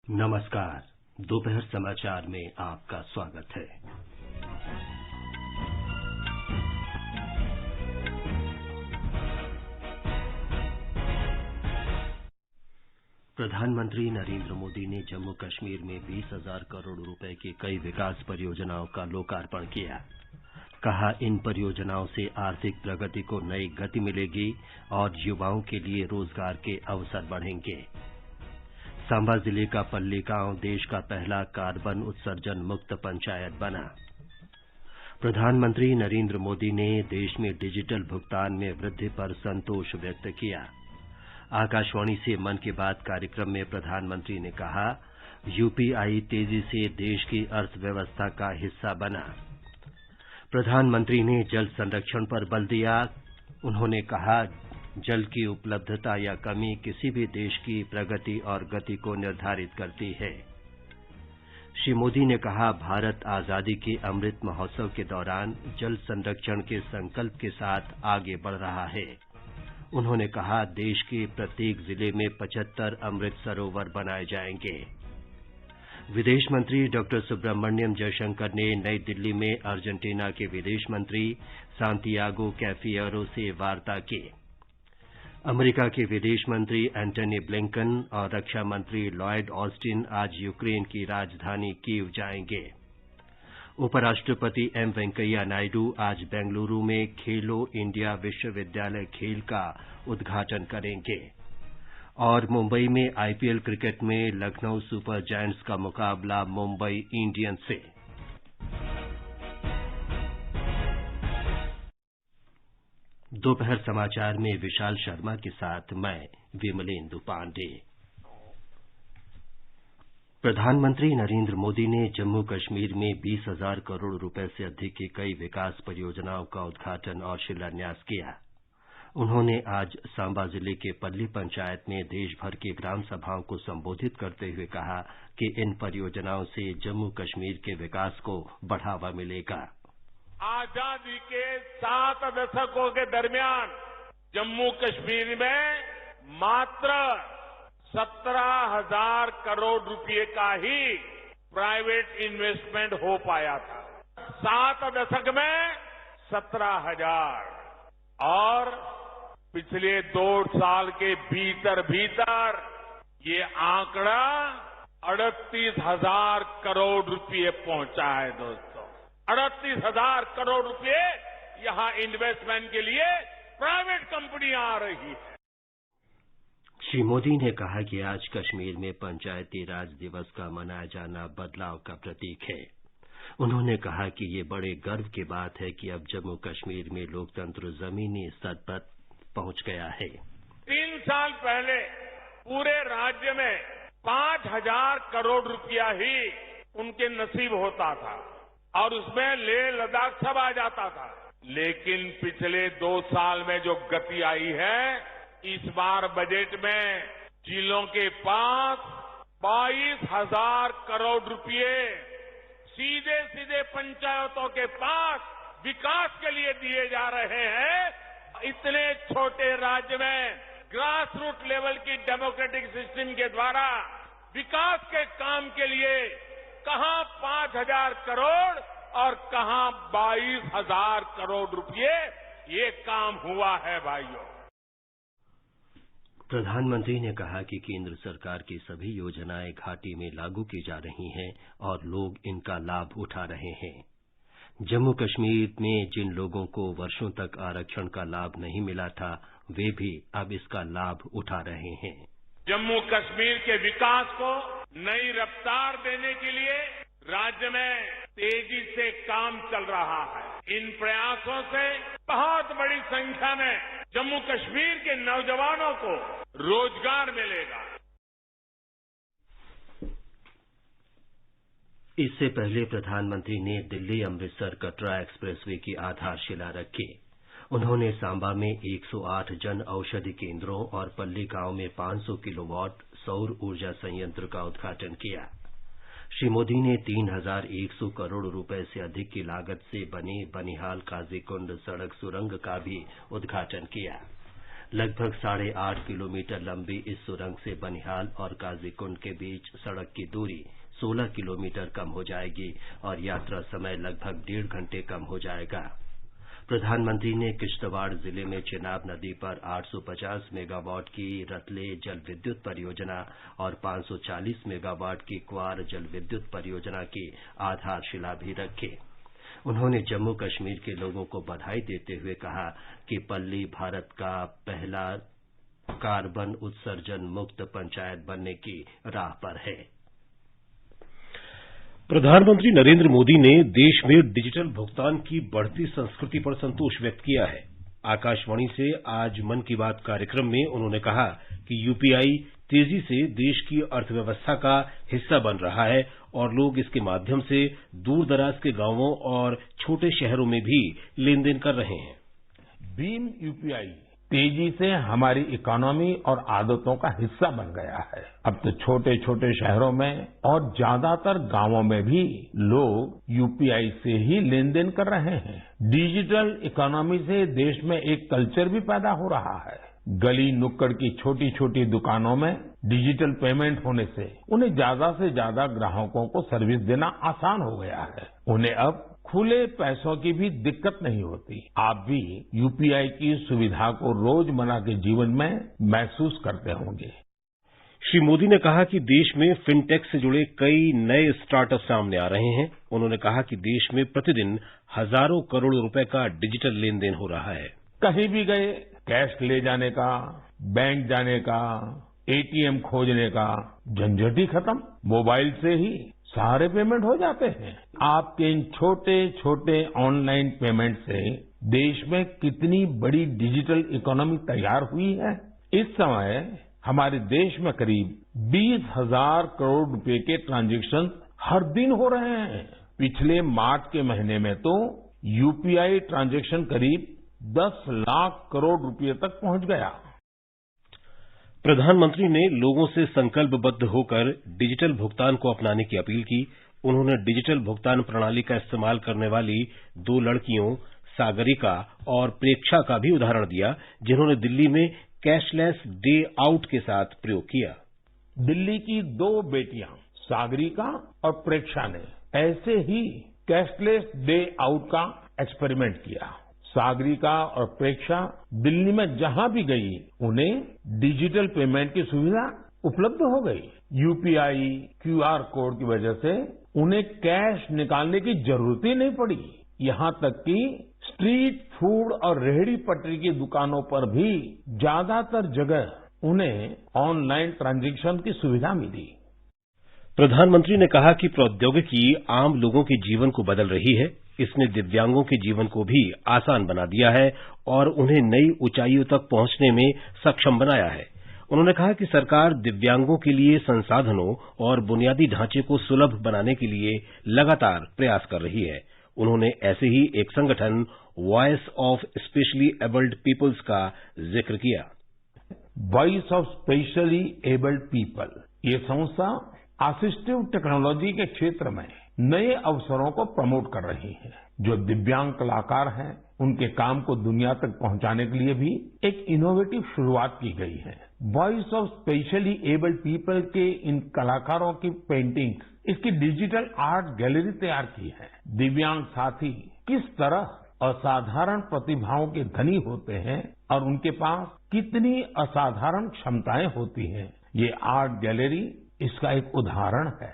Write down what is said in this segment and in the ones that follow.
नमस्कार। दोपहर समाचार में आपका स्वागत है। प्रधानमंत्री नरेंद्र मोदी ने जम्मू कश्मीर में 20,000 करोड़ रुपए की कई विकास परियोजनाओं का लोकार्पण किया। कहा, इन परियोजनाओं से आर्थिक प्रगति को नई गति मिलेगी और युवाओं के लिए रोजगार के अवसर बढ़ेंगे। सांबा जिले का पल्ली गांव देश का पहला कार्बन उत्सर्जन मुक्त पंचायत बना। प्रधानमंत्री नरेंद्र मोदी ने देश में डिजिटल भुगतान में वृद्धि पर संतोष व्यक्त किया। आकाशवाणी से मन की बात कार्यक्रम में प्रधानमंत्री ने कहा, यूपीआई तेजी से देश की अर्थव्यवस्था का हिस्सा बना। प्रधानमंत्री ने जल संरक्षण पर बल दिया। उन्होंने कहा, जल की उपलब्धता या कमी किसी भी देश की प्रगति और गति को निर्धारित करती है। श्री मोदी ने कहा, भारत आजादी के अमृत महोत्सव के दौरान जल संरक्षण के संकल्प के साथ आगे बढ़ रहा है। उन्होंने कहा, देश के प्रत्येक जिले में 75 अमृत सरोवर बनाए जाएंगे। विदेश मंत्री डॉक्टर सुब्रमण्यम जयशंकर ने नई दिल्ली में अर्जेंटीना के विदेश मंत्री सांतियागो कैफियरो से वार्ता की। अमेरिका के विदेश मंत्री एंटनी ब्लिंकन और रक्षा मंत्री लॉयड ऑस्टिन आज यूक्रेन की राजधानी कीव जाएंगे। उपराष्ट्रपति एम वेंकैया नायडू आज बेंगलुरु में खेलो इंडिया विश्वविद्यालय खेल का उद्घाटन करेंगे। और मुंबई में आईपीएल क्रिकेट में लखनऊ सुपर जायंट्स का मुकाबला मुंबई इंडियंस से। दोपहर समाचार में विशाल शर्मा के साथ मैं विमलेंदु पांडे। प्रधानमंत्री नरेंद्र मोदी ने जम्मू कश्मीर में 20,000 करोड़ रुपए से अधिक की कई विकास परियोजनाओं का उद्घाटन और शिलान्यास किया। उन्होंने आज सांबा जिले के पल्ली पंचायत में देश भर की ग्राम सभाओं को संबोधित करते हुए कहा कि इन परियोजनाओं से जम्मू कश्मीर के विकास को बढ़ावा मिलेगा। आजादी के 7 दशकों के दरमियान जम्मू कश्मीर में मात्र 17,000 करोड़ रुपए का ही प्राइवेट इन्वेस्टमेंट हो पाया था। 7 दशक में 17,000 और पिछले 2 साल के भीतर ये आंकड़ा 38,000 करोड़ रुपए पहुंचा है। दोस्तों, 38,000 करोड़ रुपए यहां इन्वेस्टमेंट के लिए प्राइवेट कंपनियां आ रही है। श्री मोदी ने कहा कि आज कश्मीर में पंचायती राज दिवस का मनाया जाना बदलाव का प्रतीक है। उन्होंने कहा कि ये बड़े गर्व की बात है कि अब जम्मू कश्मीर में लोकतंत्र जमीनी स्तर पर पहुंच गया है। 3 साल पहले पूरे राज्य में 5,000 करोड़ रुपया ही उनके नसीब होता था और उसमें लेह लद्दाख सब आ जाता था। लेकिन पिछले 2 साल में जो गति आई है, इस बार बजट में जिलों के पास 22,000 करोड़ रुपए सीधे सीधे पंचायतों के पास विकास के लिए दिए जा रहे हैं। इतने छोटे राज्य में ग्रास रूट लेवल की डेमोक्रेटिक सिस्टम के द्वारा विकास के काम के लिए कहां 5,000 करोड़ और कहां 22,000 करोड़ रुपए ये काम हुआ है। भाइयों, प्रधानमंत्री ने कहा कि केंद्र सरकार की सभी योजनाएं घाटी में लागू की जा रही हैं और लोग इनका लाभ उठा रहे हैं। जम्मू कश्मीर में जिन लोगों को वर्षों तक आरक्षण का लाभ नहीं मिला था, वे भी अब इसका लाभ उठा रहे हैं। जम्मू कश्मीर के विकास को नई रफ्तार देने के लिए राज्य में तेजी से काम चल रहा है। इन प्रयासों से बहुत बड़ी संख्या में जम्मू कश्मीर के नौजवानों को रोजगार मिलेगा। इससे पहले प्रधानमंत्री ने दिल्ली अमृतसर कटरा एक्सप्रेसवे की आधारशिला रखी। उन्होंने सांबा में 108 जन औषधि केंद्रों और पल्ली गांव में 500 किलोवाट सौर ऊर्जा संयंत्र का उद्घाटन किया। श्री मोदी ने 3,100 करोड़ रुपए से अधिक की लागत से बने बनिहाल काजीकुंड सड़क सुरंग का भी उद्घाटन किया। लगभग 8.5 किलोमीटर लंबी इस सुरंग से बनिहाल और काजीकुंड के बीच सड़क की दूरी 16 किलोमीटर कम हो जाएगी और यात्रा समय लगभग 1.5 घंटे कम हो जाएगा। प्रधानमंत्री ने किश्तवाड़ जिले में चिनाब नदी पर 850 मेगावाट की रतले जल विद्युत परियोजना और 540 मेगावाट की क्वार जल विद्युत परियोजना की आधारशिला भी रखी। उन्होंने जम्मू कश्मीर के लोगों को बधाई देते हुए कहा कि पल्ली भारत का पहला कार्बन उत्सर्जन मुक्त पंचायत बनने की राह पर है। प्रधानमंत्री नरेंद्र मोदी ने देश में डिजिटल भुगतान की बढ़ती संस्कृति पर संतोष व्यक्त किया है। आकाशवाणी से आज मन की बात कार्यक्रम में उन्होंने कहा कि यूपीआई तेजी से देश की अर्थव्यवस्था का हिस्सा बन रहा है और लोग इसके माध्यम से दूर दराज के गांवों और छोटे शहरों में भी लेन देन कर रहे हैं। भीम यूपीआई तेजी से हमारी इकोनॉमी और आदतों का हिस्सा बन गया है। अब तो छोटे छोटे शहरों में और ज्यादातर गांवों में भी लोग यूपीआई से ही लेन देन कर रहे हैं। डिजिटल इकोनॉमी से देश में एक कल्चर भी पैदा हो रहा है। गली नुक्कड़ की छोटी छोटी दुकानों में डिजिटल पेमेंट होने से उन्हें ज्यादा से ज्यादा ग्राहकों को सर्विस देना आसान हो गया है। उन्हें अब खुले पैसों की भी दिक्कत नहीं होती। आप भी यूपीआई की सुविधा को रोजमर्रा के जीवन में महसूस करते होंगे। श्री मोदी ने कहा कि देश में फिनटेक से जुड़े कई नए स्टार्टअप सामने आ रहे हैं। उन्होंने कहा कि देश में प्रतिदिन हजारों करोड़ रुपए का डिजिटल लेन देन हो रहा है। कहीं भी गए कैश ले जाने का, बैंक जाने का, एटीएम खोजने का झंझट ही खत्म। मोबाइल से ही सारे पेमेंट हो जाते हैं। आपके इन छोटे छोटे ऑनलाइन पेमेंट से देश में कितनी बड़ी डिजिटल इकोनॉमी तैयार हुई है। इस समय हमारे देश में करीब 20,000 करोड़ रुपए के ट्रांजैक्शन हर दिन हो रहे हैं। पिछले मार्च के महीने में तो यूपीआई ट्रांजैक्शन करीब 10 लाख करोड़ रुपए तक पहुंच गया। प्रधानमंत्री ने लोगों से संकल्पबद्ध होकर डिजिटल भुगतान को अपनाने की अपील की। उन्होंने डिजिटल भुगतान प्रणाली का इस्तेमाल करने वाली 2 लड़कियों सागरिका और प्रेक्षा का भी उदाहरण दिया, जिन्होंने दिल्ली में कैशलेस डे आउट के साथ प्रयोग किया। दिल्ली की 2 बेटियां सागरिका और प्रेक्षा ने ऐसे ही कैशलेस डे आउट का एक्सपेरिमेंट किया। सागरिका और प्रेक्षा दिल्ली में जहां भी गई उन्हें डिजिटल पेमेंट की सुविधा उपलब्ध हो गई। यूपीआई क्यूआर कोड की वजह से उन्हें कैश निकालने की जरूरत ही नहीं पड़ी। यहां तक कि स्ट्रीट फूड और रेहड़ी पटरी की दुकानों पर भी ज्यादातर जगह उन्हें ऑनलाइन ट्रांजैक्शन की सुविधा मिली। प्रधानमंत्री ने कहा कि प्रौद्योगिकी आम लोगों के जीवन को बदल रही है। इसने दिव्यांगों के जीवन को भी आसान बना दिया है और उन्हें नई ऊंचाइयों तक पहुंचने में सक्षम बनाया है। उन्होंने कहा कि सरकार दिव्यांगों के लिए संसाधनों और बुनियादी ढांचे को सुलभ बनाने के लिए लगातार प्रयास कर रही है। उन्होंने ऐसे ही एक संगठन voice of specially abled peoples का जिक्र किया। Voice of specially abled people ये संस्था असिस्टिव टेक्नोलॉजी के क्षेत्र में नए अवसरों को प्रमोट कर रही है। जो दिव्यांग कलाकार हैं उनके काम को दुनिया तक पहुंचाने के लिए भी एक इनोवेटिव शुरुआत की गई है। Voice of specially abled people के इन कलाकारों की पेंटिंग्स इसकी डिजिटल आर्ट गैलरी तैयार की है। दिव्यांग साथी किस तरह असाधारण प्रतिभाओं के धनी होते हैं और उनके पास कितनी असाधारण क्षमताएं होती हैं, ये आर्ट गैलरी इसका एक उदाहरण है।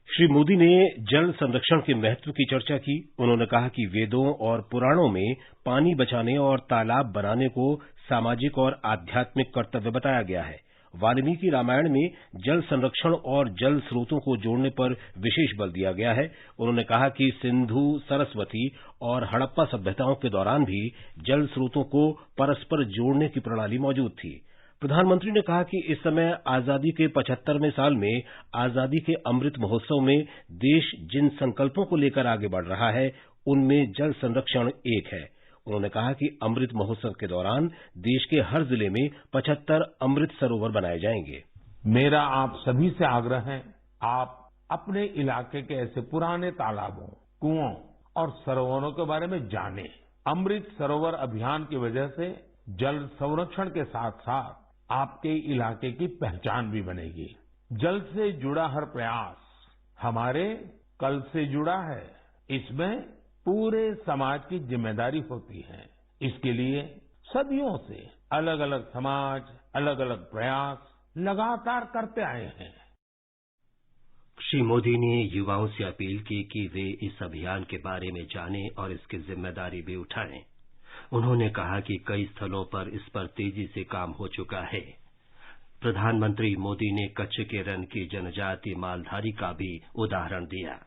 श्री मोदी ने जल संरक्षण के महत्व की चर्चा की। उन्होंने कहा कि वेदों और पुराणों में पानी बचाने और तालाब बनाने को सामाजिक और आध्यात्मिक कर्तव्य बताया गया है। वाल्मीकि रामायण में जल संरक्षण और जल स्रोतों को जोड़ने पर विशेष बल दिया गया है। उन्होंने कहा कि सिंधु, सरस्वती और हड़प्पा सभ्यताओं के दौरान भी जल स्रोतों को परस्पर जोड़ने की प्रणाली मौजूद थी। प्रधानमंत्री ने कहा कि इस समय आजादी के 75वें साल में आजादी के अमृत महोत्सव में देश जिन संकल्पों को लेकर आगे बढ़ रहा है उनमें जल संरक्षण एक है। उन्होंने कहा कि अमृत महोत्सव के दौरान देश के हर जिले में 75 अमृत सरोवर बनाए जाएंगे। मेरा आप सभी से आग्रह है, आप अपने इलाके के ऐसे पुराने तालाबों, कुओं और सरोवरों के बारे में जानें। अमृत सरोवर अभियान की वजह से जल संरक्षण के साथ साथ आपके इलाके की पहचान भी बनेगी। जल से जुड़ा हर प्रयास हमारे कल से जुड़ा है। इसमें पूरे समाज की जिम्मेदारी होती है। इसके लिए सदियों से अलग अलग समाज, अलग अलग प्रयास लगातार करते आए हैं। श्री मोदी ने युवाओं से अपील की कि वे इस अभियान के बारे में जानें और इसकी जिम्मेदारी भी उठाएं। उन्होंने कहा कि कई स्थलों पर इस पर तेजी से काम हो चुका है। प्रधानमंत्री मोदी ने कच्छ के रण की जनजाति मालधारी का भी उदाहरण दिया।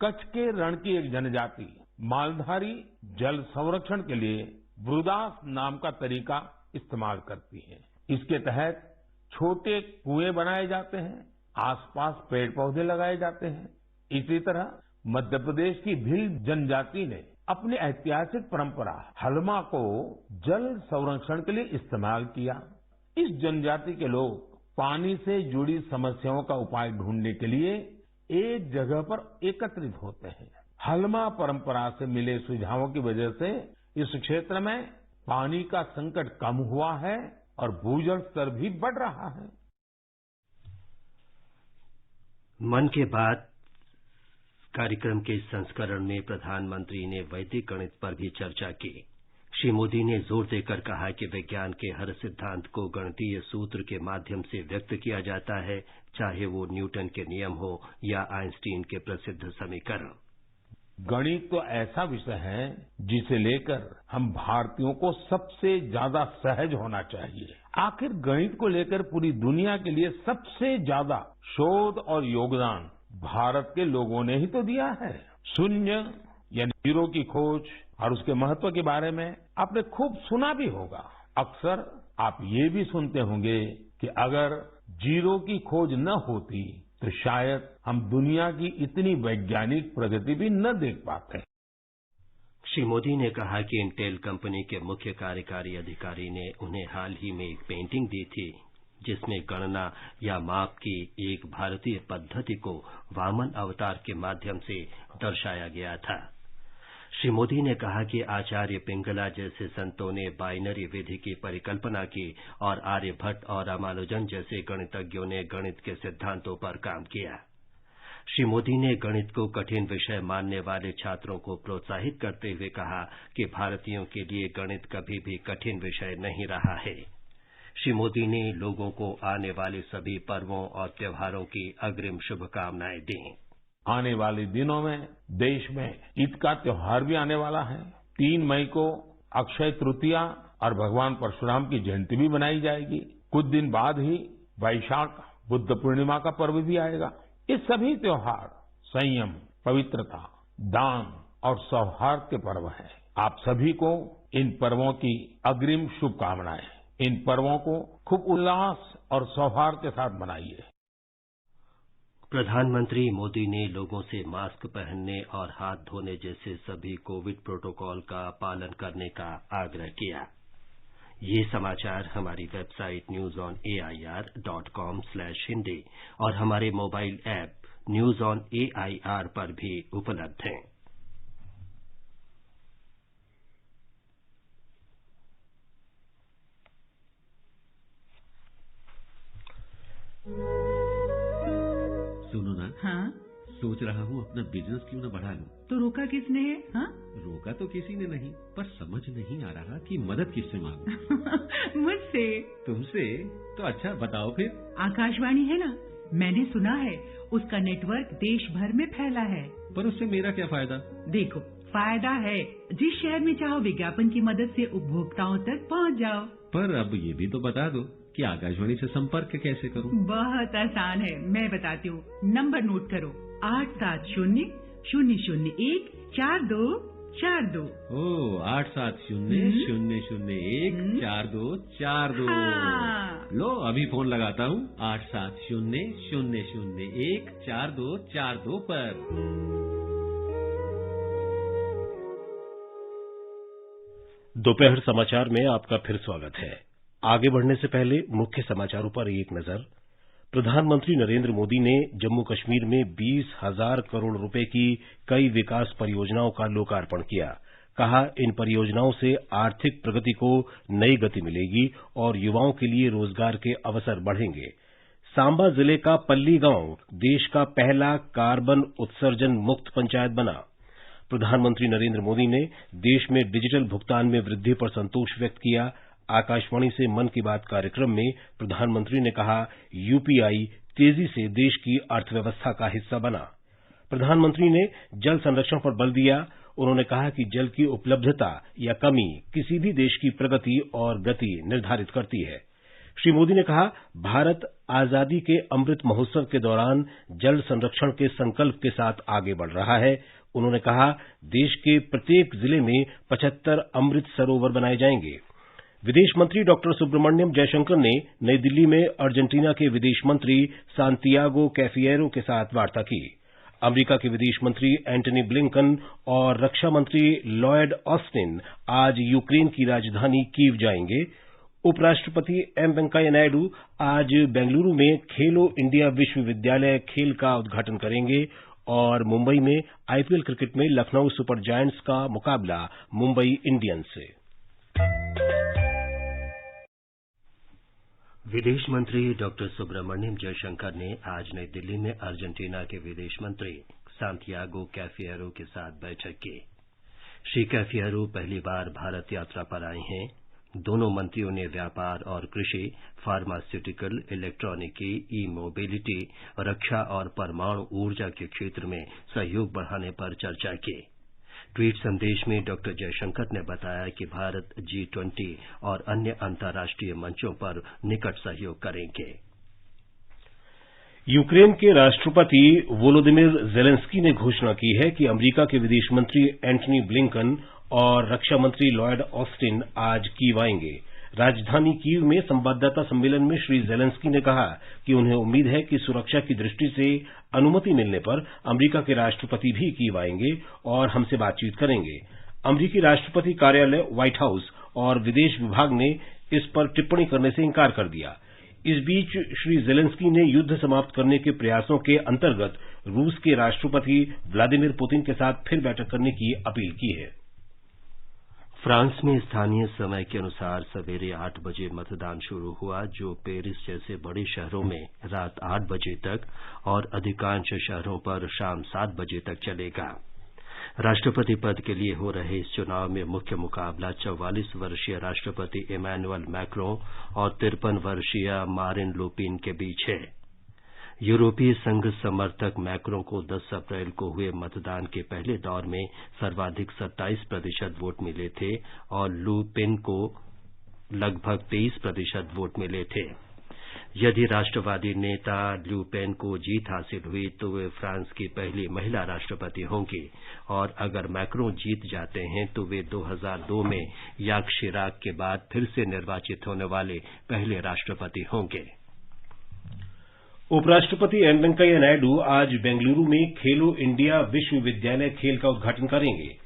कच्छ के रण की एक जनजाति मालधारी जल संरक्षण के लिए वृदास नाम का तरीका इस्तेमाल करती है। इसके तहत छोटे कुएं बनाए जाते हैं, आसपास पेड़ पौधे लगाए जाते हैं। इसी तरह मध्य प्रदेश की भील जनजाति ने अपनी ऐतिहासिक परंपरा हलमा को जल संरक्षण के लिए इस्तेमाल किया। इस जनजाति के लोग पानी से जुड़ी समस्याओं का उपाय ढूंढने के लिए एक जगह पर एकत्रित होते हैं। हलमा परंपरा से मिले सुझावों की वजह से इस क्षेत्र में पानी का संकट कम हुआ है और भूजल स्तर भी बढ़ रहा है। मन की बात कार्यक्रम के संस्करण में प्रधानमंत्री ने वैदिक गणित पर भी चर्चा की। श्री मोदी ने जोर देकर कहा कि विज्ञान के हर सिद्धांत को गणितीय सूत्र के माध्यम से व्यक्त किया जाता है, चाहे वो न्यूटन के नियम हो या आइंस्टीन के प्रसिद्ध समीकरण। गणित तो ऐसा विषय है जिसे लेकर हम भारतीयों को सबसे ज्यादा सहज होना चाहिए। आखिर गणित को लेकर पूरी दुनिया के लिए सबसे ज्यादा शोध और योगदान भारत के लोगों ने ही तो दिया है। शून्य यानी जीरो की खोज और उसके महत्व के बारे में आपने खूब सुना भी होगा। अक्सर आप ये भी सुनते होंगे कि अगर जीरो की खोज न होती तो शायद हम दुनिया की इतनी वैज्ञानिक प्रगति भी न देख पाते। श्री मोदी ने कहा कि इंटेल कंपनी के मुख्य कार्यकारी अधिकारी ने उन्हें हाल ही में एक पेंटिंग दी थी जिसमें गणना या माप की एक भारतीय पद्धति को वामन अवतार के माध्यम से दर्शाया गया था। श्री मोदी ने कहा कि आचार्य पिंगला जैसे संतों ने बाइनरी विधि की परिकल्पना की और आर्यभट्ट और रामानुजन जैसे गणितज्ञों ने गणित के सिद्धांतों पर काम किया। श्री मोदी ने गणित को कठिन विषय मानने वाले छात्रों को प्रोत्साहित करते हुए कहा कि भारतीयों के लिए गणित कभी भी कठिन विषय नहीं रहा है। श्री मोदी ने लोगों को आने वाले सभी पर्वों और त्योहारों की अग्रिम शुभकामनाएं दी। आने वाले दिनों में देश में ईद का त्योहार भी आने वाला है। 3 मई को अक्षय तृतीया और भगवान परशुराम की जयंती भी मनाई जाएगी। कुछ दिन बाद ही वैशाख बुद्ध पूर्णिमा का पर्व भी आएगा। ये सभी त्योहार संयम, पवित्रता, दान और सौहार्द के पर्व हैं। आप सभी को इन पर्वों की अग्रिम शुभकामनाएं। इन पर्वों को खूब उल्लास और सौहार्द के साथ मनाइए। प्रधानमंत्री मोदी ने लोगों से मास्क पहनने और हाथ धोने जैसे सभी कोविड प्रोटोकॉल का पालन करने का आग्रह किया। ये समाचार हमारी वेबसाइट newsonair.com/hindi और हमारे mobile app news on AIR पर भी उपलब्ध हैं। सुनो ना। हाँ? सोच रहा हूँ अपना बिजनेस क्यों न बढ़ा लूं। तो रोका किसने है? हाँ? रोका तो किसी ने नहीं, पर समझ नहीं आ रहा कि मदद किससे मांगूं। मुझसे। तुमसे? तो अच्छा बताओ फिर। आकाशवाणी है ना, मैंने सुना है उसका नेटवर्क देश भर में फैला है। पर उससे मेरा क्या फायदा? देखो, फायदा है। जिस शहर में चाहो विज्ञापन की मदद से उपभोक्ताओं तक पहुँच जाओ। पर अब ये भी तो बता दो कि आकाशवाणी से संपर्क कैसे करूं? बहुत आसान है, मैं बताती हूँ। नंबर नोट करो, 870-001-4242। ओह, 870-001-4242। हाँ। लो अभी फोन लगाता हूँ 870-001-4242 पर। दोपहर समाचार में आपका फिर स्वागत है। आगे बढ़ने से पहले मुख्य समाचारों पर एक नजर। प्रधानमंत्री नरेंद्र मोदी ने जम्मू कश्मीर में 20,000 करोड़ रुपए की कई विकास परियोजनाओं का लोकार्पण किया। कहा, इन परियोजनाओं से आर्थिक प्रगति को नई गति मिलेगी और युवाओं के लिए रोजगार के अवसर बढ़ेंगे। सांबा जिले का पल्ली गांव देश का पहला कार्बन उत्सर्जन मुक्त पंचायत बना। प्रधानमंत्री नरेंद्र मोदी ने देश में डिजिटल भुगतान में वृद्धि पर संतोष व्यक्त किया। आकाशवाणी से मन की बात कार्यक्रम में प्रधानमंत्री ने कहा, यूपीआई तेजी से देश की अर्थव्यवस्था का हिस्सा बना। प्रधानमंत्री ने जल संरक्षण पर बल दिया। उन्होंने कहा कि जल की उपलब्धता या कमी किसी भी देश की प्रगति और गति निर्धारित करती है। श्री मोदी ने कहा, भारत आजादी के अमृत महोत्सव के दौरान जल संरक्षण के संकल्प के साथ आगे बढ़ रहा है। उन्होंने कहा, देश के प्रत्येक जिले में 75 अमृत सरोवर बनाए जाएंगे। विदेश मंत्री डॉक्टर सुब्रमण्यम जयशंकर ने नई दिल्ली में अर्जेंटीना के विदेश मंत्री सांतियागो कैफिएरो के साथ वार्ता की। अमेरिका के विदेश मंत्री एंटनी ब्लिंकन और रक्षा मंत्री लॉयड ऑस्टिन आज यूक्रेन की राजधानी कीव जाएंगे। उपराष्ट्रपति एम वेंकैया नायडू आज बेंगलुरु में खेलो इंडिया विश्वविद्यालय खेल का उद्घाटन करेंगे और मुंबई में आईपीएल क्रिकेट में लखनऊ सुपर जायंट्स का मुकाबला मुंबई इंडियंस से। विदेश मंत्री डॉक्टर सुब्रमण्यम जयशंकर ने आज नई दिल्ली में अर्जेंटीना के विदेश मंत्री सांतियागो कैफिएरो के साथ बैठक की। श्री कैफिएरो पहली बार भारत यात्रा पर आए हैं। दोनों मंत्रियों ने व्यापार और कृषि, फार्मास्यूटिकल, इलेक्ट्रॉनिकी, ई मोबिलिटी, रक्षा और परमाणु ऊर्जा के क्षेत्र में सहयोग बढ़ाने पर चर्चा की। ट्वीट संदेश में डॉक्टर जयशंकर ने बताया कि भारत G20 और अन्य अंतर्राष्ट्रीय मंचों पर निकट सहयोग करेंगे। यूक्रेन के राष्ट्रपति वोलोदिमिर जेलेंस्की ने घोषणा की है कि अमेरिका के विदेश मंत्री एंटनी ब्लिंकन और रक्षा मंत्री लॉयड ऑस्टिन आज कीव आएंगे। राजधानी कीव में संवाददाता सम्मेलन में श्री जेलेंस्की ने कहा कि उन्हें उम्मीद है कि सुरक्षा की दृष्टि से अनुमति मिलने पर अमेरिका के राष्ट्रपति भी कीव आएंगे और हमसे बातचीत करेंगे। अमेरिकी राष्ट्रपति कार्यालय, व्हाइट हाउस और विदेश विभाग ने इस पर टिप्पणी करने से इंकार कर दिया। इस बीच श्री जेलेंस्की ने युद्ध समाप्त करने के प्रयासों के अंतर्गत रूस के राष्ट्रपति व्लादिमीर पुतिन के साथ फिर बैठक करने की अपील की है। फ्रांस में स्थानीय समय के अनुसार सवेरे 8 बजे मतदान शुरू हुआ, जो पेरिस जैसे बड़े शहरों में रात 8 बजे तक और अधिकांश शहरों पर शाम 7 बजे तक चलेगा। राष्ट्रपति पद के लिए हो रहे इस चुनाव में मुख्य मुकाबला 44 वर्षीय राष्ट्रपति इमैनुअल मैक्रों और 53 वर्षीय मारिन लो पेन के बीच है। यूरोपीय संघ समर्थक मैक्रों को 10 अप्रैल को हुए मतदान के पहले दौर में सर्वाधिक 27% वोट मिले थे और लू पेन को लगभग 23% वोट मिले थे। यदि राष्ट्रवादी नेता लू पेन को जीत हासिल हुई तो वे फ्रांस की पहली महिला राष्ट्रपति होंगी और अगर मैक्रों जीत जाते हैं तो वे 2002 में याक शिराक के बाद फिर से निर्वाचित होने वाले पहले राष्ट्रपति होंगे। उपराष्ट्रपति एम वेंकैया नायडू आज बेंगलुरु में खेलो इंडिया विश्वविद्यालय खेल का उद्घाटन करेंगे।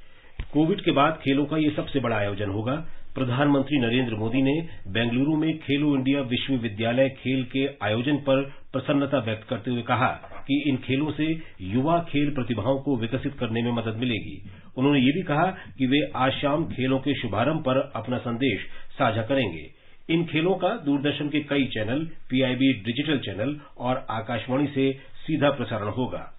कोविड के बाद खेलों का यह सबसे बड़ा आयोजन होगा। प्रधानमंत्री नरेंद्र मोदी ने बेंगलुरु में खेलो इंडिया विश्वविद्यालय खेल के आयोजन पर प्रसन्नता व्यक्त करते हुए कहा कि इन खेलों से युवा खेल प्रतिभाओं को विकसित करने में मदद मिलेगी। उन्होंने ये भी कहा कि वे आज शाम खेलों के शुभारंभ पर अपना संदेश साझा करेंगे। इन खेलों का दूरदर्शन के कई चैनल, पीआईबी डिजिटल चैनल और आकाशवाणी से सीधा प्रसारण होगा।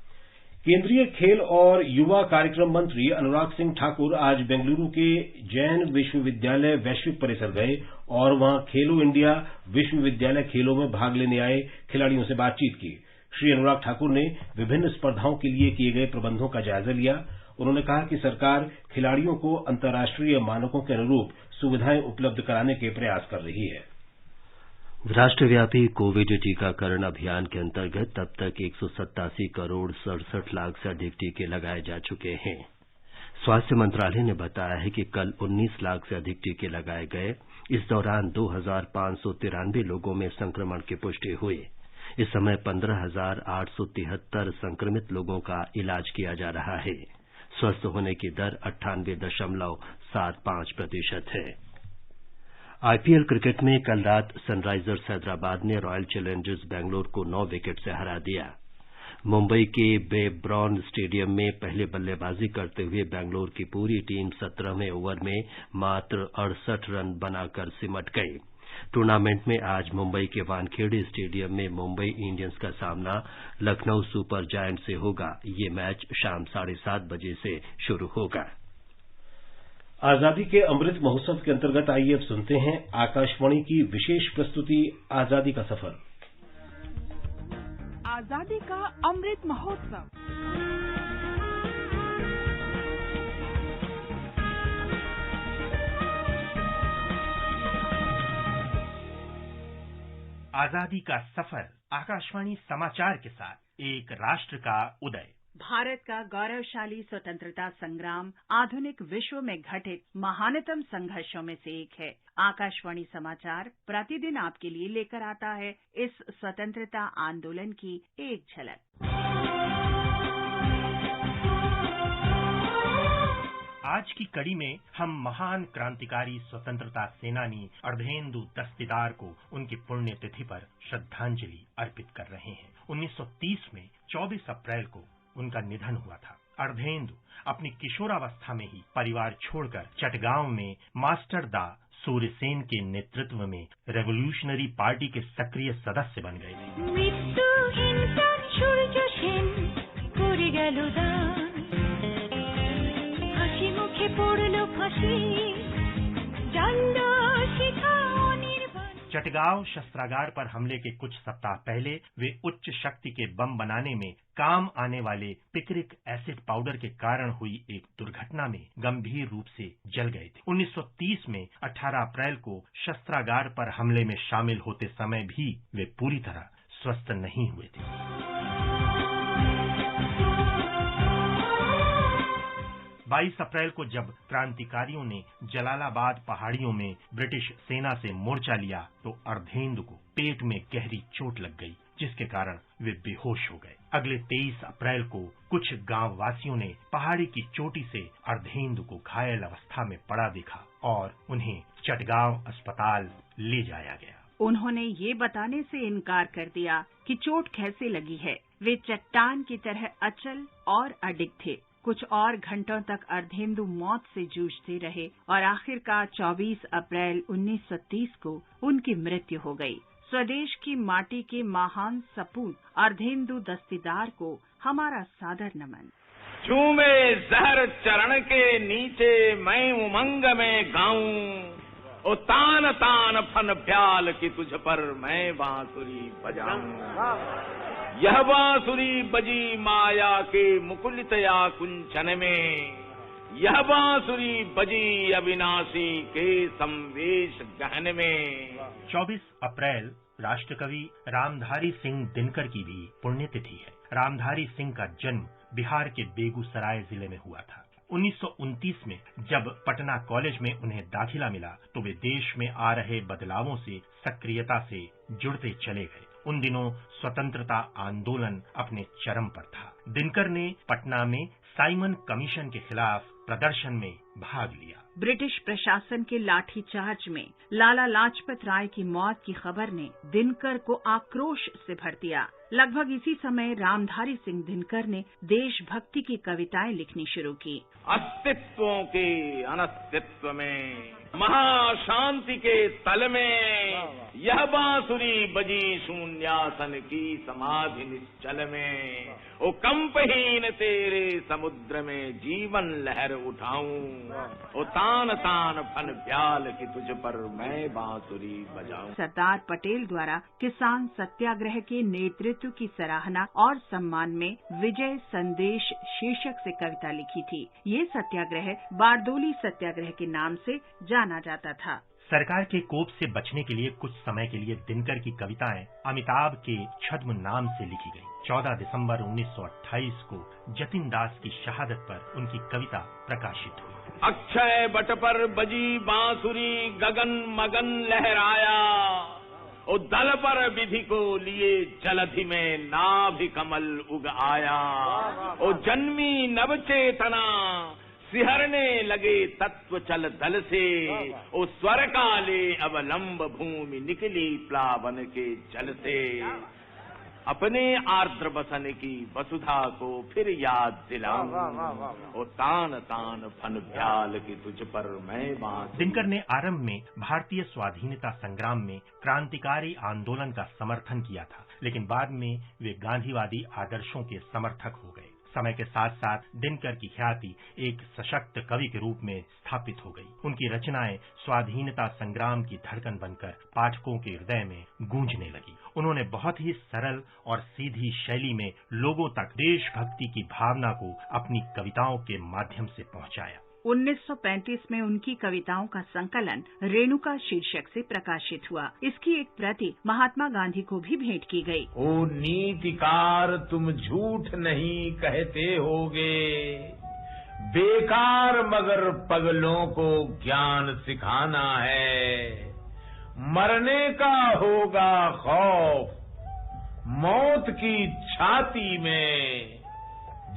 केंद्रीय खेल और युवा कार्यक्रम मंत्री अनुराग सिंह ठाकुर आज बेंगलुरु के जैन विश्वविद्यालय वैश्विक परिसर गए और वहां खेलो इंडिया विश्वविद्यालय खेलों में भाग लेने आए खिलाड़ियों से बातचीत की। श्री अनुराग ठाकुर ने विभिन्न स्पर्धाओं के लिए किए गए प्रबंधों का जायजा लिया। उन्होंने कहा कि सरकार खिलाड़ियों को अंतर्राष्ट्रीय मानकों के अनुरूप सुविधाएं उपलब्ध कराने के प्रयास कर रही है। राष्ट्रव्यापी कोविड टीकाकरण अभियान के अंतर्गत अब तक 187 करोड़ 67 लाख से अधिक टीके लगाए जा चुके हैं। स्वास्थ्य मंत्रालय ने बताया है कि कल 19 लाख से अधिक टीके लगाए गए। इस दौरान 2593 लोगों में संक्रमण की पुष्टि हुई। इस समय 15,873 संक्रमित लोगों का इलाज किया जा रहा है। स्वस्थ होने की दर 98.75% है। आईपीएल क्रिकेट में कल रात सनराइजर्स हैदराबाद ने रॉयल चैलेंजर्स बैंगलोर को 9 विकेट से हरा दिया। मुंबई के बेब्रॉन स्टेडियम में पहले बल्लेबाजी करते हुए बेंगलोर की पूरी टीम 17वें ओवर में मात्र 68 रन बनाकर सिमट गई। टूर्नामेंट में आज मुंबई के वानखेड़े स्टेडियम में मुंबई इंडियंस का सामना लखनऊ सुपर जायंट से होगा। ये मैच शाम 7:30 बजे से शुरू होगा। आजादी के अमृत महोत्सव के अंतर्गत आइए अब सुनते हैं आकाशवाणी की विशेष प्रस्तुति आजादी का सफर। आजादी का अमृत महोत्सव। आजादी का सफर आकाशवाणी समाचार के साथ एक राष्ट्र का उदय। भारत का गौरवशाली स्वतंत्रता संग्राम आधुनिक विश्व में घटित महानतम संघर्षों में से एक है। आकाशवाणी समाचार प्रतिदिन आपके लिए लेकर आता है इस स्वतंत्रता आंदोलन की एक झलक। आज की कड़ी में हम महान क्रांतिकारी स्वतंत्रता सेनानी अर्धेंदु दस्तीदार को उनकी पुण्यतिथि पर श्रद्धांजलि अर्पित कर रहे हैं। 1930 में 24 अप्रैल को उनका निधन हुआ था। अर्धेंदु अपनी किशोरावस्था में ही परिवार छोड़कर चटगांव में मास्टर दा सूर्यसेन के नेतृत्व में रेवोल्यूशनरी पार्टी के सक्रिय सदस्य बन गए थे। मृत्यु हिंसन सूर्य सेन करे गेल दान, हासि मुखे पड़लो फांसी, जानलो शिखा निर्वाण। चटगांव शस्त्रागार पर हमले के कुछ सप्ताह पहले वे उच्च शक्ति के बम बनाने में काम आने वाले पिक्रिक एसिड पाउडर के कारण हुई एक दुर्घटना में गंभीर रूप से जल गए थे। 1930 में 18 अप्रैल को शस्त्रागार पर हमले में शामिल होते समय भी वे पूरी तरह स्वस्थ नहीं हुए थे। 22 अप्रैल को जब क्रांतिकारियों ने जलालाबाद पहाड़ियों में ब्रिटिश सेना से मोर्चा लिया तो अर्धेंदु को पेट में गहरी चोट लग गई, जिसके कारण वे बेहोश हो गए। अगले 23 अप्रैल को कुछ गांव वासियों ने पहाड़ी की चोटी से अर्धेंदु को घायल अवस्था में पड़ा देखा और उन्हें चटगांव अस्पताल ले जाया गया। उन्होंने ये बताने से इनकार कर दिया कि चोट कैसे लगी है। वे चट्टान की तरह अचल और अडिग थे। कुछ और घंटों तक अर्धेंदु मौत से जूझते रहे और आखिरकार 24 अप्रैल 1930 को उनकी मृत्यु हो गई। स्वदेश की माटी के महान सपूत अर्धेंदु दस्तीदार को हमारा सादर नमन। झूमे जहर चरण के नीचे मैं उमंग में गाऊं, ओ तान तान फन प्याल की तुझ पर मैं बांसुरी बजाऊं। यह बांसुरी बजी माया के मुकुलितया कुंचन में, यह बांसुरी बजी अविनाशी के संवेश गहन में। 24 अप्रैल राष्ट्रकवि रामधारी सिंह दिनकर की भी पुण्यतिथि है। रामधारी सिंह का जन्म बिहार के बेगूसराय जिले में हुआ था। 1929 में जब पटना कॉलेज में उन्हें दाखिला मिला तो वे देश में आ रहे बदलावों से सक्रियता से जुड़ते चले गए। उन दिनों स्वतंत्रता आंदोलन अपने चरम पर था। दिनकर ने पटना में साइमन कमीशन के खिलाफ प्रदर्शन में भाग लिया। ब्रिटिश प्रशासन के लाठीचार्ज में लाला लाजपत राय की मौत की खबर ने दिनकर को आक्रोश से भर दिया। लगभग इसी समय रामधारी सिंह दिनकर ने देशभक्ति की कविताएं लिखनी शुरू की। अस्तित्वों के अनस्तित्व में, महाशांति के तल में, यह बांसुरी बजी शून्यासन की समाधि निश्चल में, ओ कंपहीन तेरे समुद्र में जीवन लहर उठाऊं, ओ तान तान फन प्याल की तुझ पर मैं बांसुरी बजाऊं। सरदार पटेल द्वारा किसान सत्याग्रह के नेतृत्व की सराहना और सम्मान में विजय संदेश शीर्षक से कविता लिखी थी। ये सत्याग्रह बारदोली सत्याग्रह के नाम से जाना जाता था। सरकार के कोप से बचने के लिए कुछ समय के लिए दिनकर की कविताएं अमिताभ के छद्म नाम से लिखी गईं। 14 दिसंबर 1928 को जतिन दास की शहादत पर उनकी कविता प्रकाशित हुई। अक्षय बट पर बजी बांसुरी गगन मगन लहराया, ओ दल पर विधि को लिए जलधि में नाभि कमल उग आया, ओ जन्मी नव चेतना सिहरने लगे तत्व चल दल से, ओ स्वर काले अवलंब भूमि निकली प्लावन के जल से। अपने आर्द्र बसन की वसुधा को फिर याद दिलाऊं। ओ तान तान फन भ्याल की तुझ पर मैं बांधूं। दिनकर ने आरंभ में भारतीय स्वाधीनता संग्राम में क्रांतिकारी आंदोलन का समर्थन किया था, लेकिन बाद में वे गांधीवादी आदर्शों के समर्थक हो गए। समय के साथ साथ दिनकर की ख्याति एक सशक्त कवि के रूप में स्थापित हो गई। उनकी रचनाएं स्वाधीनता संग्राम की धड़कन बनकर पाठकों के हृदय में गूंजने लगी। उन्होंने बहुत ही सरल और सीधी शैली में लोगों तक देशभक्ति की भावना को अपनी कविताओं के माध्यम से पहुंचाया। 1935 में उनकी कविताओं का संकलन रेणुका शीर्षक से प्रकाशित हुआ। इसकी एक प्रति महात्मा गांधी को भी भेंट की गई। ओ नीतिकार तुम झूठ नहीं कहते होगे, बेकार मगर पगलों को ज्ञान सिखाना है। मरने का होगा खौफ मौत की छाती में,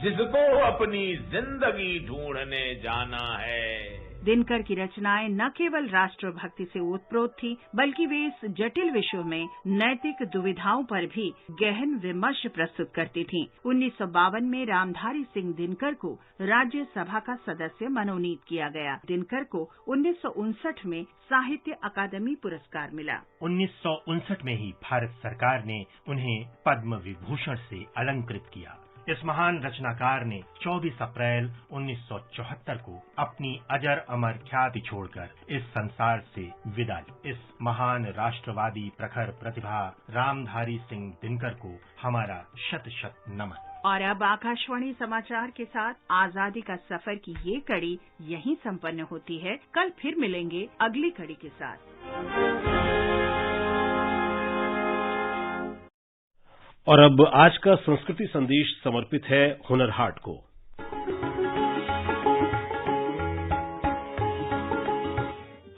जिसको अपनी जिंदगी ढूंढने जाना है। दिनकर की रचनाएं न केवल राष्ट्रभक्ति से ओतप्रोत थी, बल्कि वे इस जटिल विश्व में नैतिक दुविधाओं पर भी गहन विमर्श प्रस्तुत करती थीं। 1952 में रामधारी सिंह दिनकर को राज्यसभा का सदस्य मनोनीत किया गया। दिनकर को 1959 में साहित्य अकादमी पुरस्कार मिला। 1959 में ही भारत सरकार ने उन्हें पद्म विभूषण से अलंकृत किया। इस महान रचनाकार ने 24 अप्रैल 1974 को अपनी अजर अमर ख्याति छोड़कर इस संसार से विदा ली। इस महान राष्ट्रवादी प्रखर प्रतिभा रामधारी सिंह दिनकर को हमारा शत शत नमन। और अब आकाशवाणी समाचार के साथ आजादी का सफर की ये कड़ी यहीं संपन्न होती है। कल फिर मिलेंगे अगली कड़ी के साथ। और अब आज का संस्कृति संदेश समर्पित है हुनर हाट को।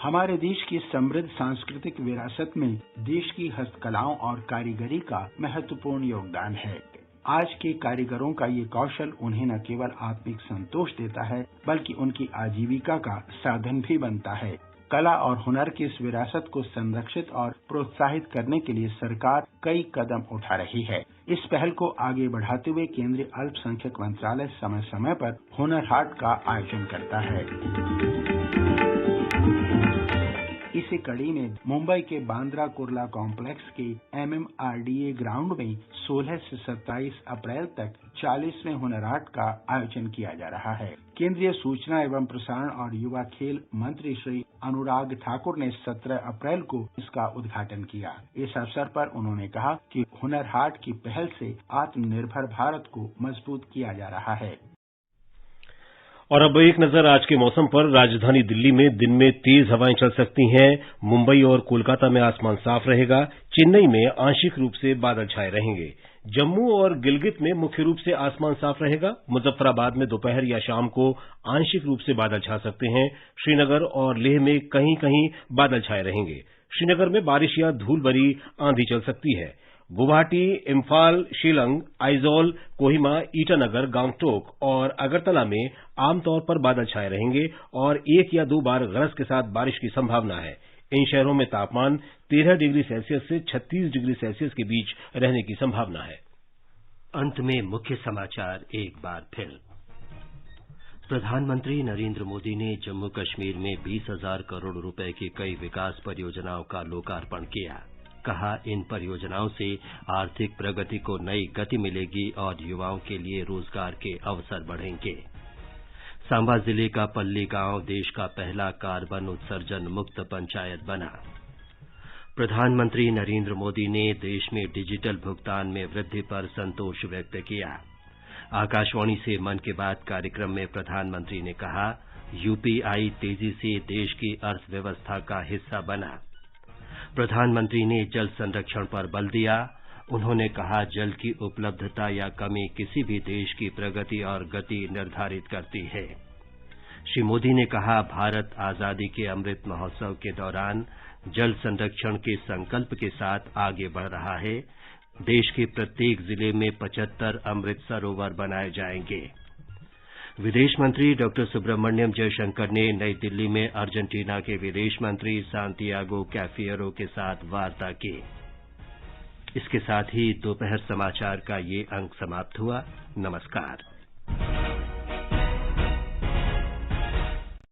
हमारे देश की समृद्ध सांस्कृतिक विरासत में देश की हस्तकलाओं और कारीगरी का महत्वपूर्ण योगदान है। आज के कारीगरों का ये कौशल उन्हें न केवल आत्मिक संतोष देता है, बल्कि उनकी आजीविका का साधन भी बनता है। कला और हुनर की इस विरासत को संरक्षित और प्रोत्साहित करने के लिए सरकार कई कदम उठा रही है। इस पहल को आगे बढ़ाते हुए केंद्रीय अल्पसंख्यक मंत्रालय समय समय पर हुनर हाट का आयोजन करता है। इसी कड़ी में मुंबई के बांद्रा कुर्ला कॉम्प्लेक्स के MMRDA ग्राउंड में 16 से 27 अप्रैल तक 40वें हुनर हाट का आयोजन किया जा रहा है। केंद्रीय सूचना एवं प्रसारण और युवा खेल मंत्री श्री अनुराग ठाकुर ने 17 अप्रैल को इसका उद्घाटन किया। इस अवसर पर उन्होंने कहा कि हुनर हाट की पहल से आत्मनिर्भर भारत को मजबूत किया जा रहा है। और अब एक नजर आज के मौसम पर। राजधानी दिल्ली में दिन में तेज हवाएं चल सकती हैं। मुंबई और कोलकाता में आसमान साफ रहेगा। चेन्नई में आंशिक रूप से बादल छाए रहेंगे। जम्मू और गिलगित में मुख्य रूप से आसमान साफ रहेगा। मुजफ्फराबाद में दोपहर या शाम को आंशिक रूप से बादल छा सकते हैं। श्रीनगर और लेह में कहीं कहीं बादल छाए रहेंगे। श्रीनगर में बारिश या धूल भरी आंधी चल सकती है। गुवाहाटी, इम्फाल, शिलंग, आइजोल, कोहिमा, ईटानगर, गांगटोक और अगरतला में आमतौर पर बादल छाए रहेंगे और 1 या 2 बार गरज के साथ बारिश की संभावना है। इन शहरों में तापमान 13 डिग्री सेल्सियस से 36 डिग्री सेल्सियस के बीच रहने की संभावना है। अंत में मुख्य समाचार एक बार फिर। प्रधानमंत्री नरेंद्र मोदी ने जम्मू कश्मीर में 20,000 करोड़ रुपए की कई विकास परियोजनाओं का लोकार्पण किया। कहा, इन परियोजनाओं से आर्थिक प्रगति को नई गति मिलेगी और युवाओं के लिए रोजगार के अवसर बढ़ेंगे। सांबा जिले का पल्ली गांव देश का पहला कार्बन उत्सर्जन मुक्त पंचायत बना। प्रधानमंत्री नरेंद्र मोदी ने देश में डिजिटल भुगतान में वृद्धि पर संतोष व्यक्त किया। आकाशवाणी से मन की बात कार्यक्रम में प्रधानमंत्री ने कहा, यूपीआई तेजी से देश की अर्थव्यवस्था का हिस्सा बना। प्रधानमंत्री ने जल संरक्षण पर बल दिया। उन्होंने कहा, जल की उपलब्धता या कमी किसी भी देश की प्रगति और गति निर्धारित करती है। श्री मोदी ने कहा, भारत आजादी के अमृत महोत्सव के दौरान जल संरक्षण के संकल्प के साथ आगे बढ़ रहा है। देश के प्रत्येक जिले में 75 अमृत सरोवर बनाए जाएंगे। विदेश मंत्री डॉक्टर सुब्रमण्यम जयशंकर ने नई दिल्ली में अर्जेंटीना के विदेश मंत्री सांतियागो कैफियरो के साथ वार्ता की। इसके साथ ही दोपहर समाचार का ये अंक समाप्त हुआ। नमस्कार।